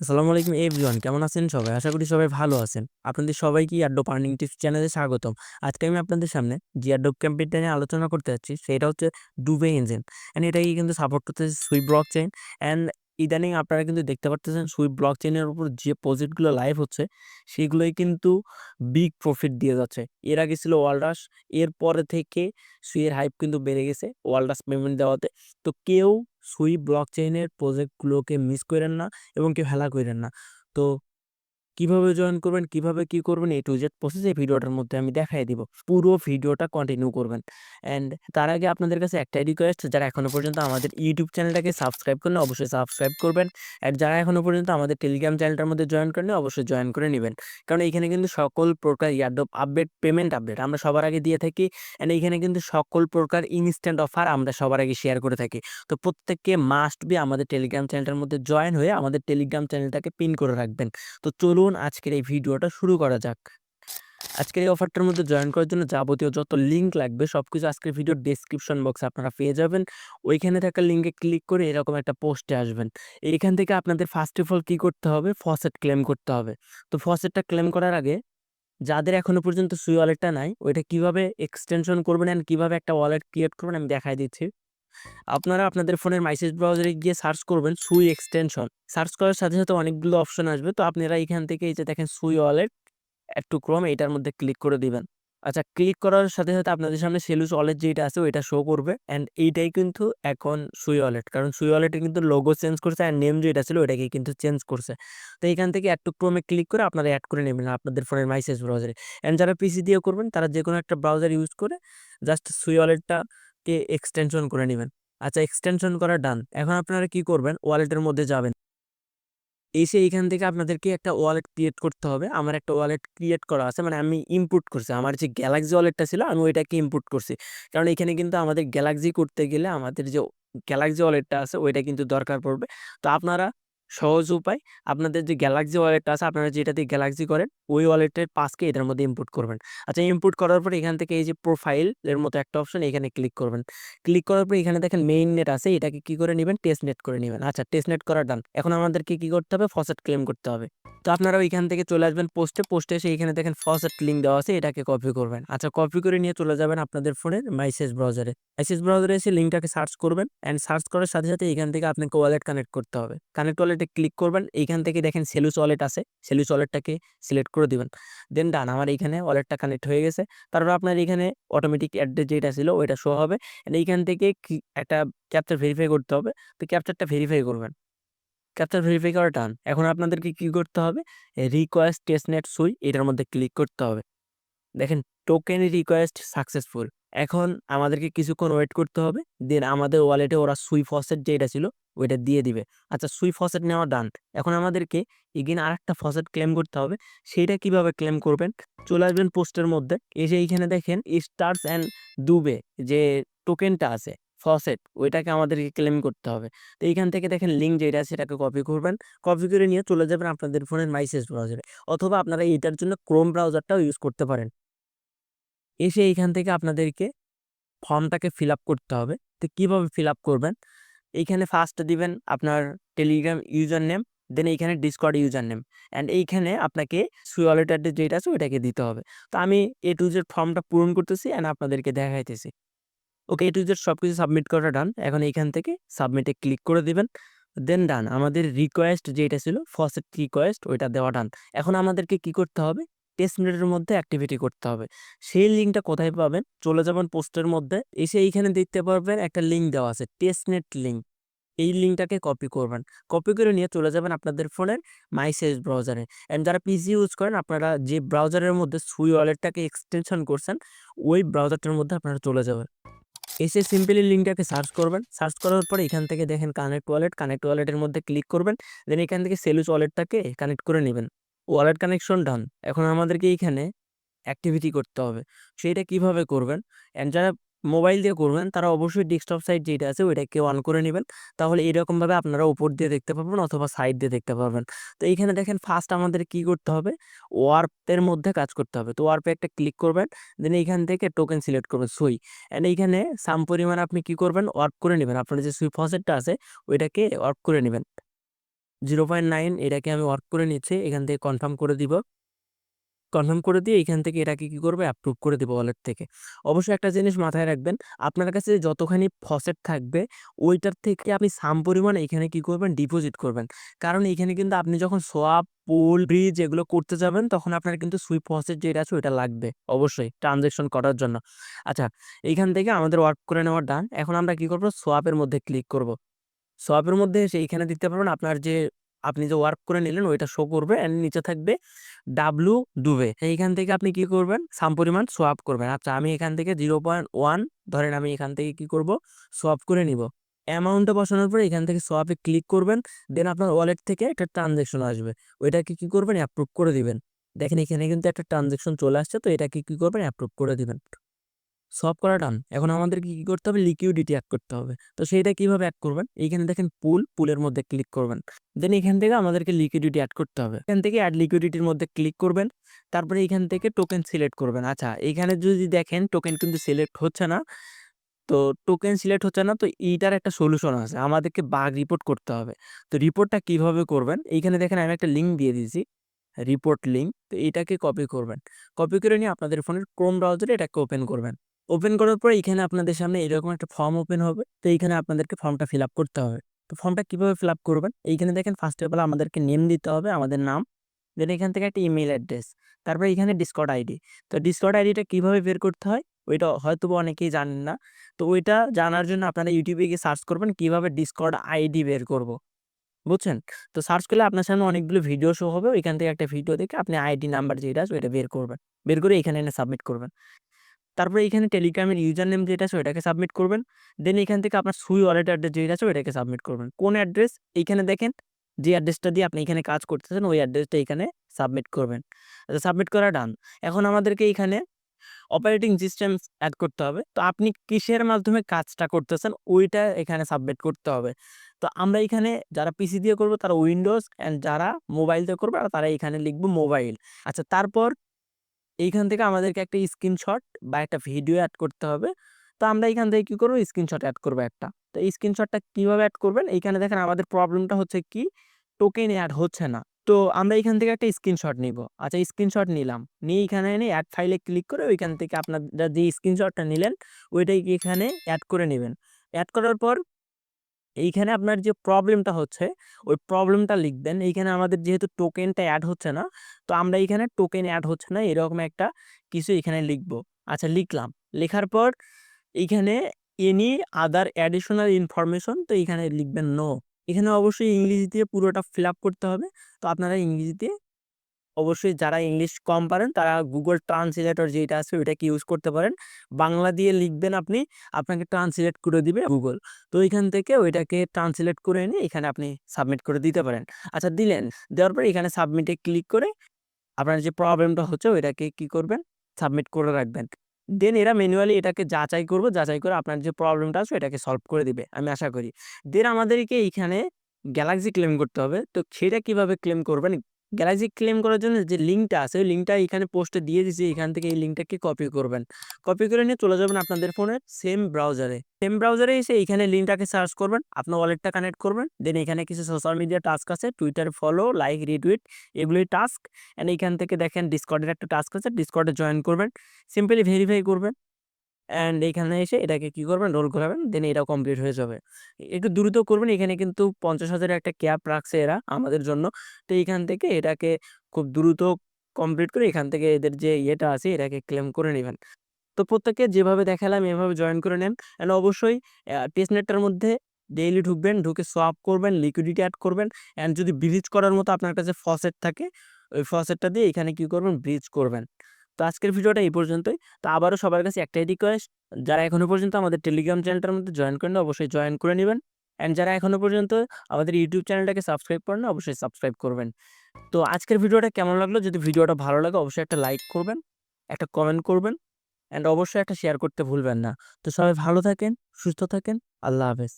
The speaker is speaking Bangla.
আসসালামু আলাইকুম এভরিওয়ান, কেমন আছেন সবাই? আশা করি সবাই ভালো আছেন। আপনাদের সবাইকে ইয়ারডপ আর্নিং টিপস চ্যানেলে স্বাগতম। আজকে আমি আপনাদের সামনে যে ইয়ারডপ ক্যাম্পেইনটা নিয়ে আলোচনা করতে যাচ্ছি সেটা হচ্ছে ডুবে ইঞ্জিন। এটাকে কিন্তু সাপোর্ট করতেছে সুই ব্লকচেইন অ্যান্ড ইদানিং আপনারা কিন্তু দেখতে পারতেছেন সুই ব্লকচেইনের উপর যে প্রজেক্টগুলো লাইভ হচ্ছে সেগুলোই কিন্তু বিগ প্রফিট দিয়ে যাচ্ছে। এর আগে ছিল ওয়ালরাস, এরপরে থেকে সুইয়ের হাইপ কিন্তু বেড়ে গেছে ওয়ালরাস পেমেন্ট দেওয়াতে। তো কেউ সুই ব্লকচেইনের প্রজেক্টগুলোকে মিস কইরেন না এবং কেউ হেলা কইরেন না। তো কিভাবে জয়েন করবেন, কিভাবে কি করবেন A to Z প্রসেস এই ভিডিওটার মধ্যে আমি দেখায় দিব। পুরো ভিডিওটা কন্টিনিউ করবেন। অ্যান্ড তার আগে আপনাদের কাছে একটাই রিকোয়েস্ট, যারা এখনো পর্যন্ত আমাদের ইউটিউব চ্যানেলটাকে সাবস্ক্রাইব করেন অবশ্যই সাবস্ক্রাইব করবেন। অ্যান্ড যারা এখনো পর্যন্ত আমাদের টেলিগ্রাম চ্যানেলটার মধ্যে জয়েন করেননি অবশ্যই জয়েন করে নিবেন। কারণ এইখানে কিন্তু সকল প্রকার ইয়ারড্রপ আপডেট, পেমেন্ট আপডেট আমরা সবার আগে দিয়ে থাকি। অ্যান্ড এইখানে কিন্তু সকল প্রকার ইনস্ট্যান্ট অফার আমরা সবার আগে শেয়ার করে থাকি। তো প্রত্যেককে মাস্ট বি আমাদের টেলিগ্রাম চ্যানেলটার মধ্যে জয়েন হয়ে আমাদের টেলিগ্রাম চ্যানেলটাকে পিন করে রাখবেন। তো চলুন আজকের এই ভিডিওটা শুরু করা যাক। আজকের এই অফারটার মধ্যে জয়েন করার জন্য যাবতীয় যত লিঙ্ক লাগবে সবকিছু আজকের ভিডিওর ডেসক্রিপশন বক্সে আপনারা পেয়ে যাবেন। ওইখানে থাকা লিঙ্কে ক্লিক করে এরকম একটা পোস্টে আসবেন। এইখান থেকে আপনাদের ফার্স্ট অফ অল কি করতে হবে? ফসেট ক্লেম করতে হবে। তো ফসেটটা ক্লেম করার আগে যাদের এখনো পর্যন্ত সুই ওয়ালেটটা নাই, ওইটা কিভাবে এক্সটেনশন করবেন অ্যান্ড কিভাবে একটা ওয়ালেট ক্রিয়েট করবেন আমি দেখায় দিচ্ছি। আপনারা আপনাদের ফোনের মেসেজ ব্রাউজারে গিয়ে সার্চ করবেন সুই এক্সটেনশন। সার্চ করার সাথে, সাথে অনেকগুলো অপশন আসবে। তো আপনারা এখান থেকে এই যে দেখেন সুই ওয়ালেট এড টু ক্রোম এটার মধ্যে ক্লিক করে দিবেন। আচ্ছা, ক্লিক করার সাথে, সাথে আপনাদের সামনে সেলুস ওয়ালেট যেটা আছে ওইটা শো করবে অ্যান্ড এইটাই কিন্তু এখন সুই ওয়ালেট। কারণ সুই ওয়ালেটে কিন্তু লোগো চেঞ্জ করছে অ্যান্ড নেম যেটা ছিল ওইটাকে কিন্তু চেঞ্জ করছে। তো এখান থেকে এড টু ক্রোমে ক্লিক করে আপনারা এড করে নেবেন আপনাদের ফোনের মেসেজ ব্রাউজারে। অ্যান্ড যারা পিসি দিয়ে করবেন তারা যেকোনো একটা ব্রাউজার ইউজ করে জাস্ট সুই ওয়ালেটটাকে এক্সটেনশন করে নিবেন। আচ্ছা, এক্সটেনশন করা ডান। এখন আপনারা কি করবেন? ওয়ালেটের মধ্যে যাবেন। এসে এইখান থেকে আপনাদেরকে একটা ওয়ালেট ক্রিয়েট করতে হবে। আমার একটা ওয়ালেট ক্রিয়েট করা আছে। মানে আমি ইনপুট করছি। আমার যে গ্যালাক্সি ওয়ালেটটা ছিল আমি ওইটাকে ইনপুট করছি। কারণ এখানে কিন্তু আমাদের গ্যালাক্সি করতে গেলে আমাদের যে গ্যালাক্সি ওয়ালেটটা আছে ওইটা কিন্তু দরকার পড়বে। তো আপনারা সহজ উপায়, আপনাদের যে গ্যালাক্সি ওয়ালেটটা আছে আপনারা যেটা দিয়ে গ্যালাক্সি করেন ওই ওয়ালেটের পাসকে এটার মধ্যে ইনপুট করবেন। আচ্ছা, ইনপুট করার পর এখান থেকে এই যে প্রোফাইল এর মতো একটা অপশন এখানে ক্লিক করবেন। ক্লিক করার পর এখানে দেখেন মেইন নেট আছে, এটাকে কি করে নিবেন? টেস্ট নেট করে নিবেন। আচ্ছা, টেস্ট নেট করা ডান। এখন আমাদেরকে কি করতে হবে? ফসেট ক্লেম করতে হবে। তো আপনারা ওইখান থেকে চলে আসবেন পোস্টে এসে এখানে দেখেন ফসেট লিঙ্ক দেওয়া আছে, এটাকে কপি করবেন। আচ্ছা, কপি করে নিয়ে চলে যাবেন আপনাদের ফোনের মেসেজ ব্রাউজারে। মেসেজ ব্রাউজারে এসে লিঙ্কটাকে সার্চ করবেন অ্যান্ড সার্চ করার সাথে, সাথে এখান থেকে আপনাকে ওয়ালেট কানেক্ট করতে হবে। কানেক্ট ওয়ালেটে ক্লিক করবেন। এইখান থেকে দেখেন সেলুস ওয়ালেট আছে, সেলুস ওয়ালেটটাকে সিলেক্ট করে দিবেন। দেন ডান, আমার এইখানে ওয়ালেটটা কানেক্ট হয়ে গেছে। তারপর আপনার এখানে অটোমেটিক অ্যাড্রেস যেটা ছিল ওইটা শো হবে। এইখান থেকে একটা ক্যাপচা ভেরিফাই করতে হবে। তো ক্যাপচারটা ভেরিফাই করবেন। ক্যাপচা ভেরিফাই করা ডান। এখন আপনাদেরকে কি করতে হবে? রিকোয়েস্ট টেস্টনেট সুই এটার মধ্যে ক্লিক করতে হবে। দেখেন টোকেন রিকোয়েস্ট সাকসেসফুল। এখন আমাদেরকে কিছুক্ষণ ওয়েট করতে হবে। দেন আমাদের ওয়ালেটে ওরা সুই ফসেট যেটা ছিল ওইটা দিয়ে দিবে। আচ্ছা, সুই ফসেট নেওয়া ডান। এখন আমাদেরকে এগেইন আরেকটা ফসেট ক্লেম করতে হবে। সেইটা কিভাবে ক্লেম করবেন? চলে আসবেন পোস্টের মধ্যে। এসে এইখানে দেখেন স্টার্স অ্যান্ড দুবে যে টোকেনটা আছে ফসেট ওইটাকে আমাদেরকে ক্লেম করতে হবে। তো এইখান থেকে দেখেন লিঙ্ক যেটা আছে সেটাকে কপি করবেন। কপি করে নিয়ে চলে যাবেন আপনাদের ফোনের মেসেজ ব্রাউজারে। অথবা আপনারা এটার জন্য ক্রোম ব্রাউজারটাও ইউজ করতে পারেন। এসে এইখান থেকে আপনাদেরকে ফর্মটাকে ফিল আপ করতে হবে। তো কিভাবে ফিল আপ করবেন? এইখানে ফার্স্ট দিবেন আপনার টেলিগ্রাম ইউজার নেম, দেন এইখানে ডিসকর্ড ইউজার নেম অ্যান্ড এইখানে আপনাকে সুই ওয়ালেট অ্যাড্রেস যেটা আছে ওইটাকে দিতে হবে। তো আমি A to Z ফর্মটা পূরণ করতেছি অ্যান্ড আপনাদেরকে দেখাইতেছি। ওকে, A to Z সবকিছু সাবমিট করা ডান। এখন এইখান থেকে সাবমিটে ক্লিক করে দিবেন। দেন ডান, আমাদের রিকোয়েস্ট যেটা ছিল ফসেট রিকোয়েস্ট ওইটা দেওয়া ডান। এখন আমাদেরকে কি করতে হবে? টেস্ট নেটের মধ্যে অ্যাক্টিভিটি করতে হবে। সেই লিঙ্কটা কোথায় পাবেন? চলে যাবেন পোস্টের মধ্যে। এসে এইখানে দেখতে পারবেন একটা লিঙ্ক দেওয়া আছে টেস্ট নেট লিঙ্ক। এই লিঙ্কটাকে কপি করবেন। কপি করে নিয়ে চলে যাবেন আপনাদের ফোনের মাইসেজ ব্রাউজারে। অ্যান্ড যারা পিসি ইউজ করেন আপনারা যে ব্রাউজারের মধ্যে সুই ওয়ালেটটাকে এক্সটেনশন করছেন ওই ব্রাউজারটার মধ্যে আপনারা চলে যাবেন। এসে সিম্পলি লিঙ্কটাকে সার্চ করবেন। সার্চ করার পরে এখান থেকে দেখেন কানেক্ট ওয়ালেট, কানেক্ট ওয়ালেটের মধ্যে ক্লিক করবেন। দেন এখান থেকে সেলুস ওয়ালেটটাকে কানেক্ট করে নিবেন। ওয়ালেট কানেকশন ডান। এখন আমাদেরকে এইখানে অ্যাক্টিভিটি করতে হবে। সেইটা কিভাবে করবেন? অ্যান্ড যারা মোবাইল দিয়ে করবেন তারা অবশ্যই ডেস্কটপ সাইট যেটা আছে ওইটাকে অন করে নিবেন। তাহলে এরকমভাবে আপনারা উপর দিয়ে দেখতে পারবেন অথবা সাইড দিয়ে দেখতে পারবেন। তো এইখানে দেখেন ফার্স্ট আমাদের কি করতে হবে? ওয়ার্পের মধ্যে কাজ করতে হবে। তো ওয়ার্পে একটা ক্লিক করবেন। দেন এইখান থেকে টোকেন সিলেক্ট করবেন সুই। অ্যান্ড এইখানে সাম পরিমাণ আপনি কি করবেন? ওয়ার্প করে নিবেন। আপনার যে সুই ফসেটটা আছে ওইটাকে ওয়ার্প করে নিবেন। 0.9 এটাকে আমি ওয়ার্ক করে নিচ্ছি। এখান থেকে কনফার্ম করে দিব। কনফার্ম করে দিয়ে এখান থেকে এটাকে কি করবে, অ্যাপ্রুভ করে দিব ওয়ালেট থেকে। অবশ্যই একটা জিনিস মাথায় রাখবেন, আপনার কাছে যতখানি ফসেট থাকবে ওইটার থেকে আপনি সাম পরিমাণ এখানে কি করবেন, ডিপোজিট করবেন। কারণ এখানে কিন্তু আপনি যখন সোয়াপ, পুল, ব্রিজ এগুলো করতে যাবেন তখন আপনার কিন্তু সুইপ ফসেট যেটা আছে ওইটা লাগবে অবশ্যই ট্রানজ্যাকশন করার জন্য। আচ্ছা, এইখান থেকে আমাদের ওয়ার্ক করে নেওয়া ডান। এখন আমরা কি করব, সোয়াপের মধ্যে ক্লিক করব। সোয়াপের মধ্যে এসে এইখানে দেখতে পারবেন আপনার যে আপনি যে ওয়ার্ক করে নিলেন ওইটা শো করবে এন্ড নিচে থাকবে ডাব্লু দুবে। এইখান থেকে আপনি কি করবেন, সাম পরিমাণ সোয়াপ করবেন। আচ্ছা, আমি এখান থেকে 0.1 ধরেন আমি এখান থেকে কি করব, সোয়াপ করে নিব। অ্যামাউন্টটা বসানোর পরে এখান থেকে সোয়াপে ক্লিক করবেন। দেন আপনার ওয়ালেট থেকে একটা ট্রানজ্যাকশন আসবে, ওইটাকে কি করবেন, অ্যাপ্রুভ করে দিবেন। দেখেন এখানে কিন্তু একটা ট্রানজ্যাকশন চলে আসছে, তো এটাকে কি করবেন, অ্যাপ্রুভ করে দিবেন। সলভ করা ডান। এখন আমাদেরকে কি করতে হবে, লিকুইডিটি অ্যাড করতে হবে। তো সেইটা কিভাবে অ্যাড করবেন, এইখানে দেখেন পুলের মধ্যে ক্লিক করবেন। দেন এখান থেকে আমাদেরকে লিকুইডিটি অ্যাড করতে হবে। এখান থেকে অ্যাড লিকুইডিটির মধ্যে ক্লিক করবেন। তারপরে এখান থেকে টোকেন সিলেক্ট করবেন। আচ্ছা, এখানে যদি দেখেন টোকেন কিন্তু সিলেক্ট হচ্ছে না। তো টোকেন সিলেক্ট হচ্ছে না, তো এইটার একটা সলিউশন আছে, আমাদেরকে বাগ রিপোর্ট করতে হবে। তো রিপোর্টটা কিভাবে করবেন, এইখানে দেখেন আমি একটা লিঙ্ক দিয়ে দিয়েছি, রিপোর্ট লিঙ্ক। তো এটাকে কপি করবেন। কপি করে নিয়ে আপনাদের ফোনের ক্রোম ব্রাউজারে এটাকে ওপেন করবেন। ওপেন করার পর এখানে আপনাদের সামনে এরকম একটা ফর্ম ওপেন হবে। তো এইখানে আপনাদেরকে ফর্মটা ফিল আপ করতে হবে। তো ফর্মটা কিভাবে ফিল আপ করবেন, এইখানে দেখেন ফার্স্ট অফ অল আমাদেরকে নেম দিতে হবে, আমাদের নাম। দেন এখান থেকে একটা ইমেইল অ্যাড্রেস। তারপরে এখানে ডিসকর্ড আইডি। তো ডিসকর্ড আইডিটা কিভাবে বের করতে হয় ওইটা হয়তোবা অনেকেই জানেন না। তো ওইটা জানার জন্য আপনারা ইউটিউবে গিয়ে সার্চ করবেন কিভাবে ডিসকর্ড আইডি বের করব। বুঝছেন? তো সার্চ করলে আপনার সামনে অনেকগুলো ভিডিও শো হবে। ওইখান থেকে একটা ভিডিও দেখে আপনি আইডি নাম্বার যেটা আছে ওইটা বের করবেন। বের করে এখানে এনে সাবমিট করবেন। তারপরে এখানে টেলিগ্রামের ইউজার নেম যেটা আছে ওইটাকে সাবমিট করবেন। দেন এখান থেকে আপনার সুই ওয়ালেট অ্যাড্রেস যেটা আছে ওইটাকে সাবমিট করবেন। কোন অ্যাড্রেস? এইখানে দেখেন যে অ্যাড্রেসটা দিয়ে আপনি এখানে কাজ করতেছেন ওই অ্যাড্রেসটা এখানে সাবমিট করবেন। আচ্ছা, সাবমিট করা ডান। এখন আমাদেরকে এইখানে অপারেটিং সিস্টেম এড করতে হবে। তো আপনি কিসের মাধ্যমে কাজটা করতেছেন ওইটা এখানে সাবমিট করতে হবে। তো আমরা এখানে যারা পিসি দিয়ে করব তারা উইন্ডোজ, অ্যান্ড যারা মোবাইল দিয়ে করবে তারা এখানে লিখবো মোবাইল। আচ্ছা, তারপর এইখান থেকে আমাদেরকে একটা স্ক্রিনশট বা একটা ভিডিও অ্যাড করতে হবে। তো আমরা এখান থেকে কি করব, স্ক্রিনশট অ্যাড করব একটা। তো এই স্ক্রিনশটটা কিভাবে অ্যাড করবেন, এইখানে দেখেন আমাদের প্রবলেমটা হচ্ছে কি, টোকেন অ্যাড হচ্ছে না। তো আমরা এখান থেকে একটা স্ক্রিনশট নিব। আচ্ছা, স্ক্রিনশট নিলাম। নিয়ে এখানে এনে অ্যাড ফাইলে ক্লিক করে ওইখান থেকে আপনারা যে স্ক্রিনশটটা নিলেন ওইটাই এখানে অ্যাড করে নেবেন। অ্যাড করার পর এইখানে আপনার যে প্রবলেমটা হচ্ছে ওই প্রবলেমটা লিখবেন। এইখানে আমাদের যেহেতু টোকেনটা অ্যাড হচ্ছে না, তো আমরা এইখানে টোকেন অ্যাড হচ্ছে না এরকম একটা কিছু এখানে লিখব। আচ্ছা, লিখলাম। লেখার পর এইখানে এনি আদার অ্যাডিশনাল ইনফরমেশন, তো এখানে লিখবেন নো। এখানে অবশ্যই ইংলিশ দিয়ে পুরোটা ফিল আপ করতে হবে। তো আপনারা ইংরেজিতে অবশ্যই, যারা ইংলিশ কম পারেন তারা গুগল ট্রান্সলেটর যেটা আছে ওইটাকে ইউজ করতে পারেন। বাংলা দিয়ে লিখবেন আপনি, আপনাকে ট্রান্সলেট করে দিবে গুগল। তো এখান থেকে ওইটাকে ট্রান্সলেট করে এনে এখানে আপনি সাবমিট করে দিতে পারেন। আচ্ছা, দিলেন। দেওয়ার পর এখানে সাবমিটে ক্লিক করে আপনার যে প্রবলেমটা হচ্ছে ওইটাকে কি করবেন, সাবমিট করে রাখবেন। দেন এরা ম্যানুয়ালি এটাকে যাচাই করবে, যাচাই করে আপনার যে প্রবলেমটা আছে এটাকে সলভ করে দিবে আমি আশা করি। দেন আমাদেরকে এইখানে গ্যালাক্সি ক্লেম করতে হবে। তো সেটা কিভাবে ক্লেম করবেন, গ্যালাক্সি ক্লেম করার জন্য যে লিঙ্কটা আছে ওই লিঙ্কটা এখানে পোস্টে দিয়ে দিয়েছি। এখান থেকে এই লিঙ্কটাকে কপি করবেন। কপি করে নিয়ে চলে যাবেন আপনাদের ফোনের সেম ব্রাউজারে। সেম ব্রাউজারে এসে এইখানে লিঙ্কটাকে সার্চ করবেন, আপনার ওয়ালেটটা কানেক্ট করবেন। দেন এখানে কিছু সোশ্যাল মিডিয়া টাস্ক আছে, টুইটার ফলো, লাইক, রিটুইট, এগুলোই টাস্ক। অ্যান্ড এইখান থেকে দেখেন ডিসকর্ডের একটা টাস্ক আছে, ডিসকর্ডে জয়েন করবেন। সিম্পলি ভেরিফাই করবেন। অ্যান্ড এইখানে এসে এটাকে কি করবেন, রোল ঘোরাবেন। দেন এটা কমপ্লিট হয়ে যাবে। একটু দ্রুত করবেন, এখানে কিন্তু 50,000 একটা ক্যাপ রাখছে এরা আমাদের জন্য। তো এইখান থেকে এটাকে খুব দ্রুত কমপ্লিট করে এখান থেকে এদের যে ইয়েটা আছে এটাকে ক্লেম করে নেবেন। তো প্রত্যেকে যেভাবে দেখালাম এভাবে জয়েন করে নেন। অ্যান্ড অবশ্যই টেস্টনেটটার মধ্যে ডেইলি ঢুকবেন, ঢুকে সোয়াপ করবেন, লিকুইডিটি অ্যাড করবেন। অ্যান্ড যদি ব্রিজ করার মতো আপনার কাছে ফসেট থাকে ওই ফসেটটা দিয়ে এখানে কি করবেন, ব্রিজ করবেন। তো আজকের ভিডিওটা এই পর্যন্তই। তো আবারও সবার কাছে একটাই রিকোয়েস্ট, যারা এখনো পর্যন্ত আমাদের টেলিগ্রাম চ্যানেলটার মধ্যে জয়েন করেন না অবশ্যই জয়েন করে নেবেন। অ্যান্ড যারা এখনো পর্যন্ত আমাদের ইউটিউব চ্যানেলটাকে সাবস্ক্রাইব করেন না অবশ্যই সাবস্ক্রাইব করবেন। তো আজকের ভিডিওটা কেমন লাগলো, যদি ভিডিওটা ভালো লাগে অবশ্যই একটা লাইক করবেন, একটা কমেন্ট করবেন, অ্যান্ড অবশ্যই একটা শেয়ার করতে ভুলবেন না। তো সবাই ভালো থাকেন, সুস্থ থাকেন। আল্লাহ হাফেজ।